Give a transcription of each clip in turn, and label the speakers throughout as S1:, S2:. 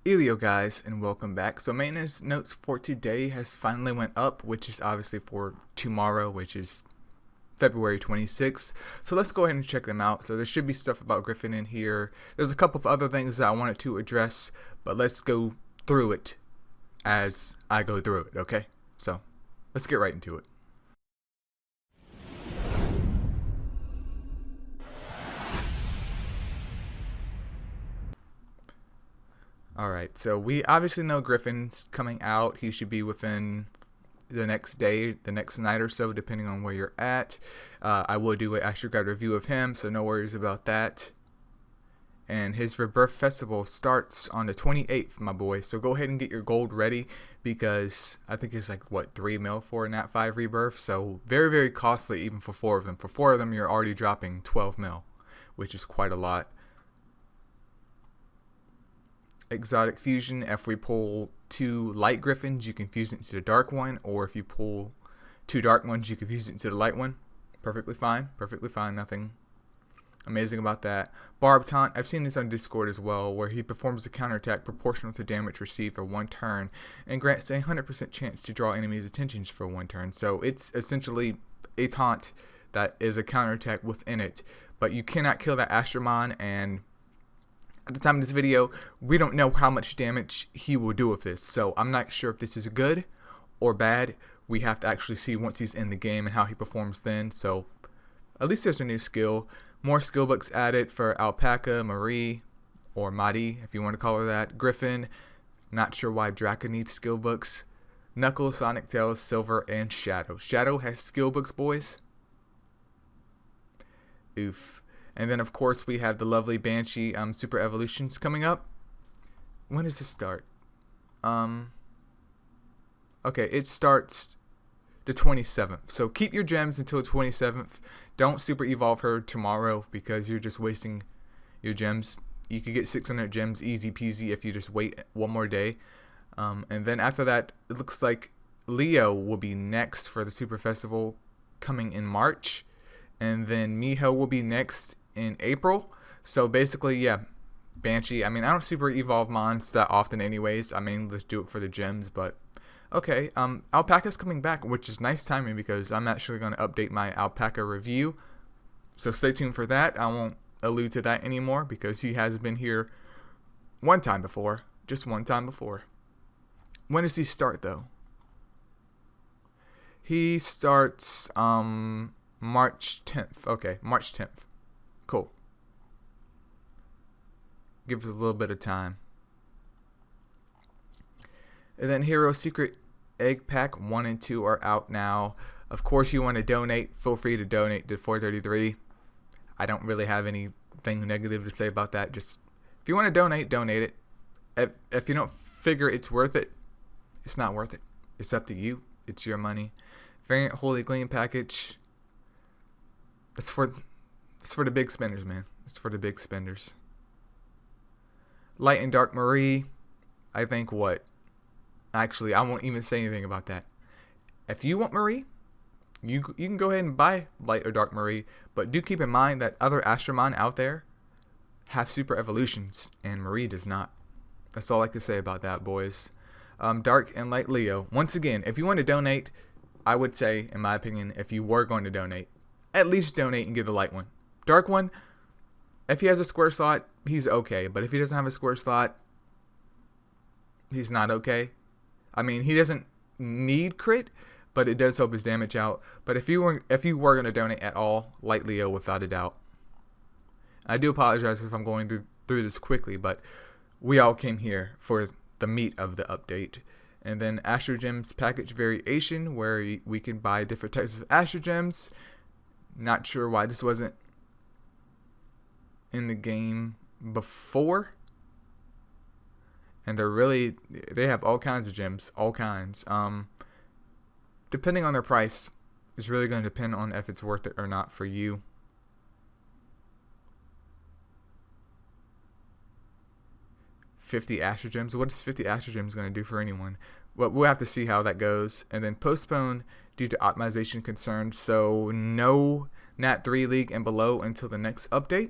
S1: Eileo guys, and welcome back. So maintenance notes for today has finally went up, which is obviously for tomorrow, which is February 26th. So let's go ahead and check them out. So there should be stuff about Griffin in here. There's a couple of other things that I wanted to address, but let's go through it as I go through it, okay? So let's get right into it. Alright, so we obviously know Griffin's coming out. He should be within the next day, the next night or so, depending on where you're at. I will do an Astro Guide review of him, so no worries about that. And his Rebirth Festival starts on the 28th, my boy. So go ahead and get your gold ready, because I think it's like, what, 3 mil for a Nat 5 Rebirth? So very, very costly even for 4 of them. For 4 of them, you're already dropping 12 mil, which is quite a lot. Exotic fusion, if we pull 2 light Griffins, you can fuse it into the dark one, or if you pull 2 dark ones, you can fuse it into the light one. Perfectly fine, nothing amazing about that. Barb Taunt, I've seen this on Discord as well, where he performs a counterattack proportional to damage received for 1 turn and grants a 100% chance to draw enemies' attentions for 1 turn. So it's essentially a taunt that is a counterattack within it, but you cannot kill that Astromon, and at the time of this video, we don't know how much damage he will do with this, so I'm not sure if this is good or bad. We have to actually see once he's in the game and how he performs then. So at least there's a new skill. More skill books added for Alpaca, Marie, or Madi, if you want to call her that. Griffin, not sure why Draka needs skill books. Knuckles, Sonic, Tails, Silver, and Shadow. Shadow has skill books, boys. Oof. And then, of course, we have the lovely Banshee Super Evolutions coming up. When does this start? Okay, it starts the 27th. So keep your gems until the 27th. Don't Super Evolve her tomorrow, because you're just wasting your gems. You could get 600 gems easy peasy if you just wait one more day. And then after that, it looks like Leo will be next for the Super Festival coming in March. And then Miho will be next in April. So basically, yeah, Banshee. I mean, I don't Super Evolve mons that often anyways. I mean, let's do it for the gems, but okay. Alpaca's coming back, which is nice timing, because I'm actually going to update my Alpaca review. So stay tuned for that. I won't allude to that anymore, because he has been here one time before. Just one time before. When does he start, though? He starts March 10th. Okay, March 10th. Cool. Give us a little bit of time. And then Hero Secret Egg Pack 1 and 2 are out now. Of course, you want to donate. Feel free to donate to 433. I don't really have anything negative to say about that. Just, if you want to donate, donate it. If you don't figure it's worth it, it's not worth it. It's up to you. It's your money. Variant Holy Gleam Package. It's for the big spenders, man. It's for the big spenders. Light and Dark Marie. I think what? Actually, I won't even say anything about that. If you want Marie, you can go ahead and buy Light or Dark Marie, but do keep in mind that other Astromon out there have Super Evolutions, and Marie does not. That's all I can say about that, boys. Dark and Light Leo. Once again, if you want to donate, I would say, in my opinion, if you were going to donate, at least donate and give the light one. Dark one, if he has a square slot, he's okay. But if he doesn't have a square slot, he's not okay. I mean, he doesn't need crit, but it does help his damage out. But if you were going to donate at all, light Leo without a doubt. I do apologize if I'm going through this quickly, but we all came here for the meat of the update. And then Astro Gems package variation, where we can buy different types of Astro Gems. Not sure why this wasn't in the game before. And they have all kinds of gems, all kinds. Depending on their price, is really going to depend on if it's worth it or not for you. $50 Astro Gems. What is 50 Astro Gems going to do for anyone? Well, we'll have to see how that goes. And then postpone due to optimization concerns. So no Nat 3 League and below until the next update.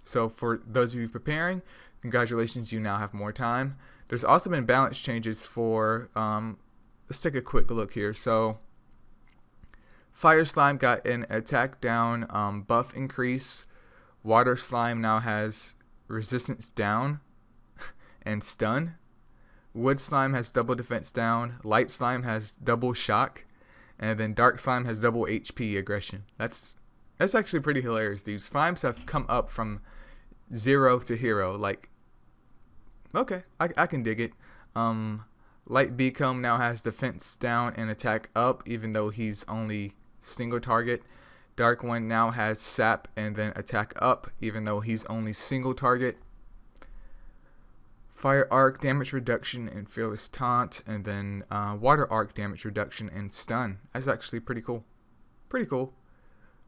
S1: So for those of you preparing, Congratulations, you now have more time. There's also been balance changes for, let's take a quick look here. So Fire Slime got an attack down buff increase. Water Slime now has resistance down and stun. Wood Slime has double defense down. Light Slime has double shock. And then Dark Slime has double HP aggression. That's actually pretty hilarious, dude. Slimes have come up from 0 to hero. Like, okay, I can dig it. Light Beacomb now has defense down and attack up, even though he's only single target. Dark One now has sap and then attack up, even though he's only single target. Fire Arc damage reduction and Fearless Taunt, and then Water Arc damage reduction and stun. That's actually pretty cool. Pretty cool.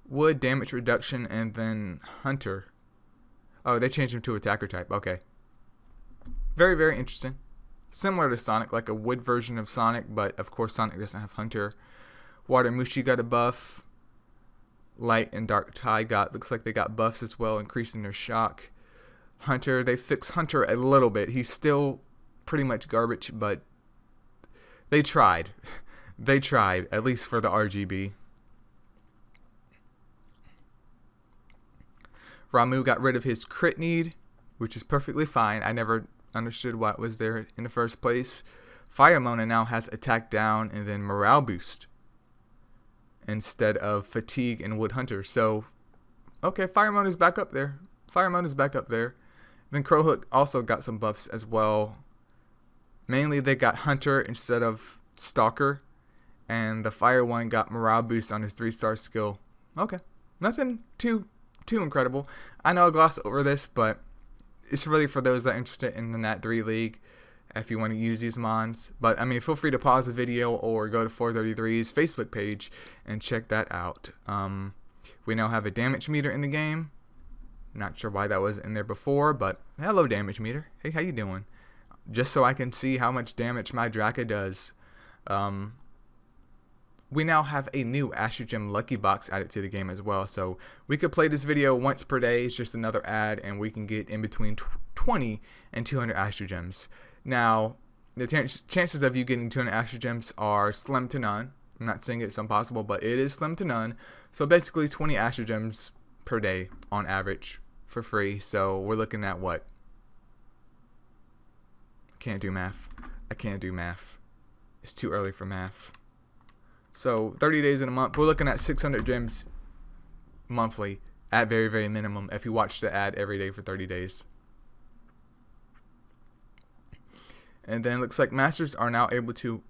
S1: Wood damage reduction and then Hunter. Oh, they changed him to attacker type. Okay. Very, very interesting. Similar to Sonic, like a wood version of Sonic, but of course Sonic doesn't have Hunter. Water Mushi got a buff. Light and Dark Tide looks like they got buffs as well, increasing their shock. Hunter, they fixed Hunter a little bit. He's still pretty much garbage, but they tried. They tried, at least for the RGB. Ramu got rid of his crit need, which is perfectly fine. I never understood why it was there in the first place. Fire Mona now has attack down and then morale boost instead of fatigue and Wood Hunter. So, okay, Fire Mona's back up there. Fire Mona's back up there. Then Crowhook also got some buffs as well. Mainly they got Hunter instead of Stalker. And the Fire one got morale boost on his 3-star skill. Okay. Nothing too incredible. I know I glossed over this, but it's really for those that are interested in the Nat 3 League if you want to use these mons. But I mean, feel free to pause the video or go to 433's Facebook page and check that out. We now have a damage meter in the game. Not sure why that wasn't in there before, but hello damage meter. Hey, how you doing? Just so I can see how much damage my Draka does. We now have a new Astro Gem Lucky Box added to the game as well. So we could play this video once per day. It's just another ad, and we can get in between 20 and 200 Astro Gems. Now, the chances of you getting 200 Astro Gems are slim to none. I'm not saying it's impossible, but it is slim to none. So basically 20 Astro Gems per day on average for free. So we're looking at what? Can't do math. I can't do math. It's too early for math. So 30 days in a month, we're looking at 600 gems monthly at very, very minimum if you watch the ad every day for 30 days. And then it looks like Masters are now able to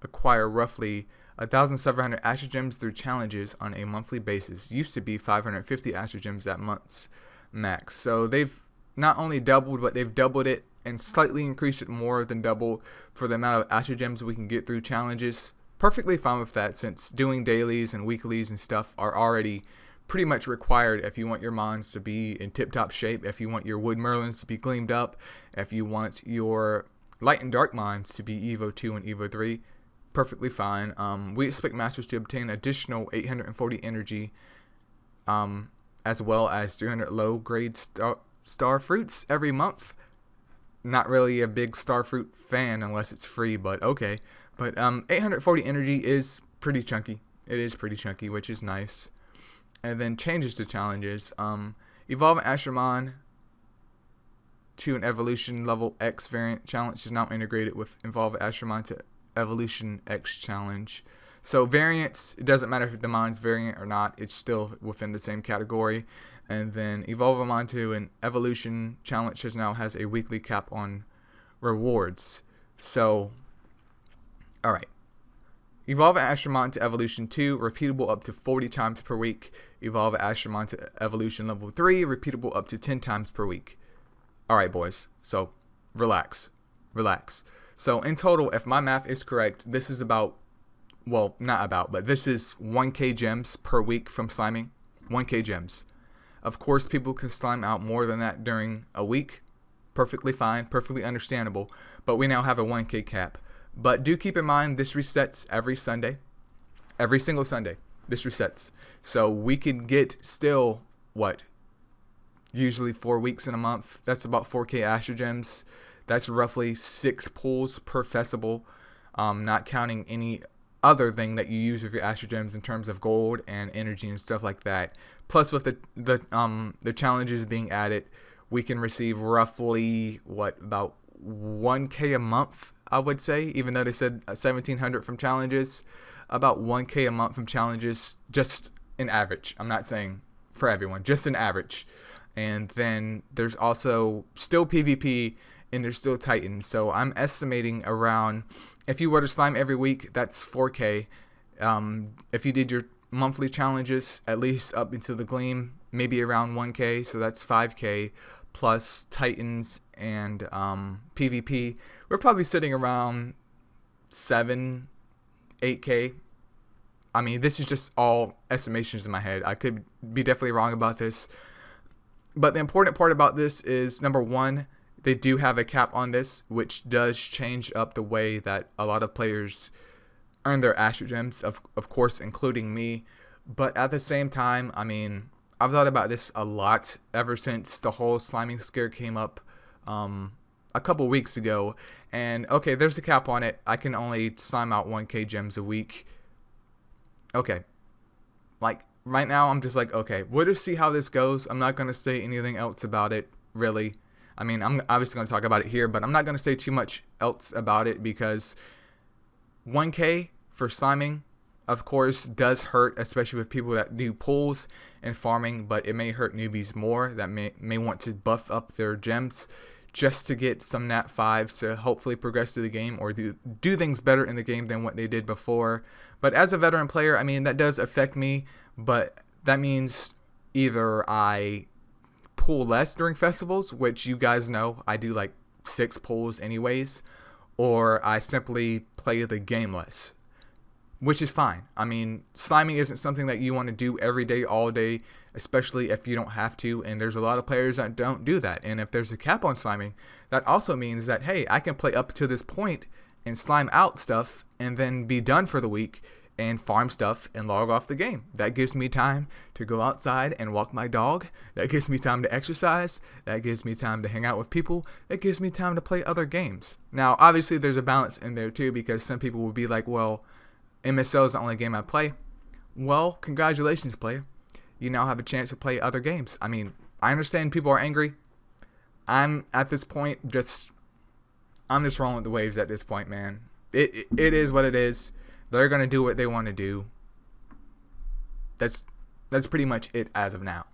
S1: acquire roughly 1,700 Astro Gems through challenges on a monthly basis. Used to be 550 Astro Gems at month's max. So they've not only doubled, but they've doubled it and slightly increased it more than double for the amount of Astro Gems we can get through challenges. Perfectly fine with that, since doing dailies and weeklies and stuff are already pretty much required if you want your mons to be in tip-top shape, if you want your Wood Merlins to be gleamed up, if you want your Light and Dark mons to be Evo 2 and Evo 3. Perfectly fine. We expect Masters to obtain additional 840 energy, as well as 300 low-grade star fruits every month. Not really a big star fruit fan unless it's free, but okay. But 840 energy is pretty chunky. It is pretty chunky, which is nice. And then changes to challenges. Evolve an Astromon to an Evolution Level X variant challenge is now integrated with Evolve Astromon to Evolution X challenge. So variants, it doesn't matter if the mon's variant or not, it's still within the same category. And then Evolve a mon to an Evolution challenge now has a weekly cap on rewards. So, alright. Evolve an Astromon to Evolution 2, repeatable up to 40 times per week. Evolve an Astromon to Evolution Level 3, repeatable up to 10 times per week. Alright, boys. So, relax. Relax. So, in total, if my math is correct, this is about, well, not about, but this is 1k gems per week from sliming. 1k gems. Of course, people can slime out more than that during a week. Perfectly fine, perfectly understandable. But we now have a 1k cap. But do keep in mind, this resets every Sunday. Every single Sunday, this resets. So we can get still, what, usually 4 weeks in a month. That's about 4K Astro Gems. That's roughly 6 pulls per festival, not counting any other thing that you use with your Astro Gems in terms of gold and energy and stuff like that. Plus, with the challenges being added, we can receive roughly about 1K a month, I would say, even though they said 1,700 from challenges, about 1K a month from challenges, just an average. I'm not saying for everyone, just an average. And then there's also still PvP, and there's still Titans. So I'm estimating around, if you were to slime every week, that's 4K. If you did your monthly challenges, at least up into the Gleam, maybe around 1K, so that's 5K, plus Titans and PvP. We're probably sitting around 7, 8K. I mean, this is just all estimations in my head. I could be definitely wrong about this. But the important part about this is, number one, they do have a cap on this, which does change up the way that a lot of players earn their Astro Gems, of course, including me. But at the same time, I mean, I've thought about this a lot ever since the whole sliming scare came up a couple weeks ago. And, okay, there's a cap on it. I can only slime out 1K gems a week. Okay. Like, right now, I'm just like, okay, we'll just see how this goes. I'm not going to say anything else about it, really. I mean, I'm obviously going to talk about it here, but I'm not going to say too much else about it because 1K for sliming, of course, does hurt, especially with people that do pulls and farming, but it may hurt newbies more that may want to buff up their gems just to get some nat 5s to hopefully progress through the game or do things better in the game than what they did before. But as a veteran player, I mean, that does affect me, but that means either I pull less during festivals, which you guys know I do like 6 pulls anyways, or I simply play the game less, which is fine. I mean, sliming isn't something that you want to do every day, all day, especially if you don't have to, and there's a lot of players that don't do that. And if there's a cap on sliming, that also means that, hey, I can play up to this point and slime out stuff and then be done for the week and farm stuff and log off the game. That gives me time to go outside and walk my dog. That gives me time to exercise. That gives me time to hang out with people. That gives me time to play other games. Now, obviously, there's a balance in there too, because some people will be like, well, MSL is the only game I play. Well, congratulations, player. You now have a chance to play other games. I mean, I understand people are angry. I'm at this point I'm just rolling with the waves at this point, man. It is what it is. They're gonna do what they want to do. That's pretty much it as of now.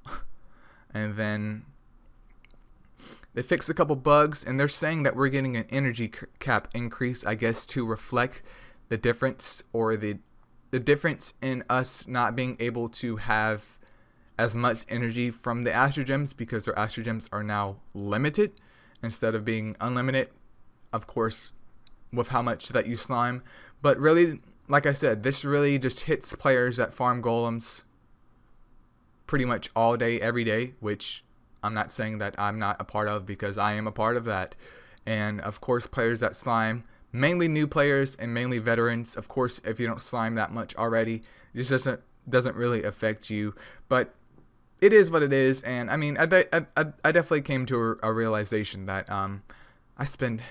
S1: And then they fixed a couple bugs, and they're saying that we're getting an energy cap increase, I guess, to reflect the difference, or the difference in us not being able to have as much energy from the Astro Gems, because our Astro Gems are now limited instead of being unlimited, of course, with how much that you slime. But really, like I said, this really just hits players that farm golems pretty much all day, every day, which I'm not saying that I'm not a part of, because I am a part of that. And of course, players that slime, mainly new players and mainly veterans. Of course, if you don't slime that much already, it just doesn't really affect you. But it is what it is. And I mean, I definitely came to a realization that I spend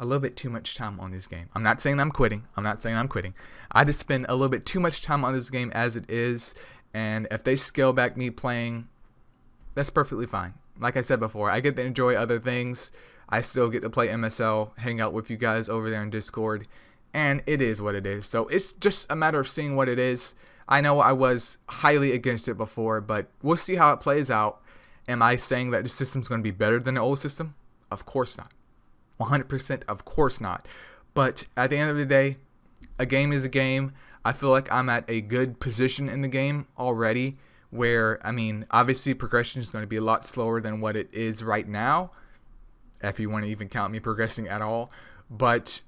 S1: a little bit too much time on this game. I'm not saying I'm quitting. I just spend a little bit too much time on this game as it is. And if they scale back me playing, that's perfectly fine. Like I said before, I get to enjoy other things. I still get to play MSL, hang out with you guys over there in Discord, and it is what it is. So it's just a matter of seeing what it is. I know I was highly against it before, but we'll see how it plays out. Am I saying that the system's going to be better than the old system? Of course not. 100%, of course not. But at the end of the day, a game is a game. I feel like I'm at a good position in the game already, where, I mean, obviously progression is going to be a lot slower than what it is right now, if you want to even count me progressing at all. But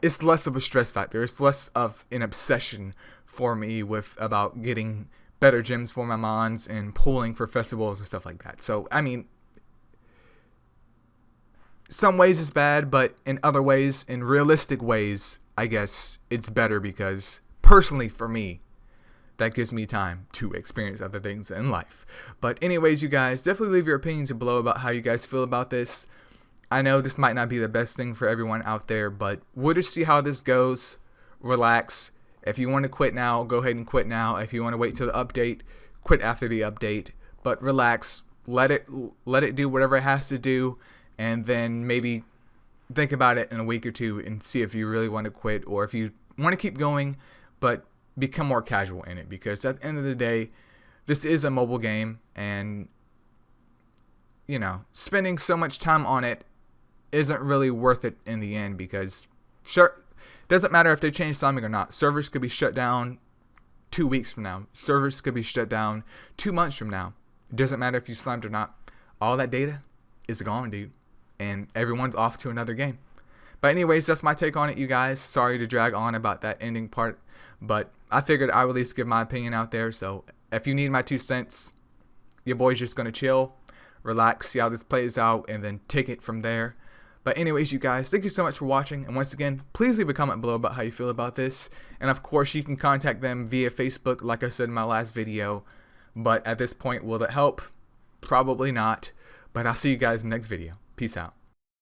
S1: it's less of a stress factor. It's less of an obsession for me about getting better gems for my mons and pulling for festivals and stuff like that. So, I mean, some ways it's bad, but in other ways, in realistic ways, I guess it's better, because personally for me, that gives me time to experience other things in life. But anyways, you guys, definitely leave your opinions below about how you guys feel about this. I know this might not be the best thing for everyone out there, but we'll just see how this goes. Relax. If you want to quit now, go ahead and quit now. If you want to wait till the update, quit after the update. But relax. Let it do whatever it has to do, and then maybe think about it in a week or two and see if you really want to quit, or if you want to keep going but become more casual in it, because at the end of the day, this is a mobile game, and you know, spending so much time on it isn't really worth it in the end, because sure, doesn't matter if they change something or not. Servers could be shut down 2 weeks from now. Servers could be shut down 2 months from now. It doesn't matter if you slimed or not. All that data is gone, dude, and everyone's off to another game. But anyways, that's my take on it, you guys. Sorry to drag on about that ending part, but I figured I would at least give my opinion out there. So if you need my 2 cents, your boy's just going to chill, relax, see how this plays out, and then take it from there. But anyways, you guys, thank you so much for watching. And once again, please leave a comment below about how you feel about this. And of course, you can contact them via Facebook, like I said in my last video. But at this point, will it help? Probably not. But I'll see you guys in the next video. Peace out.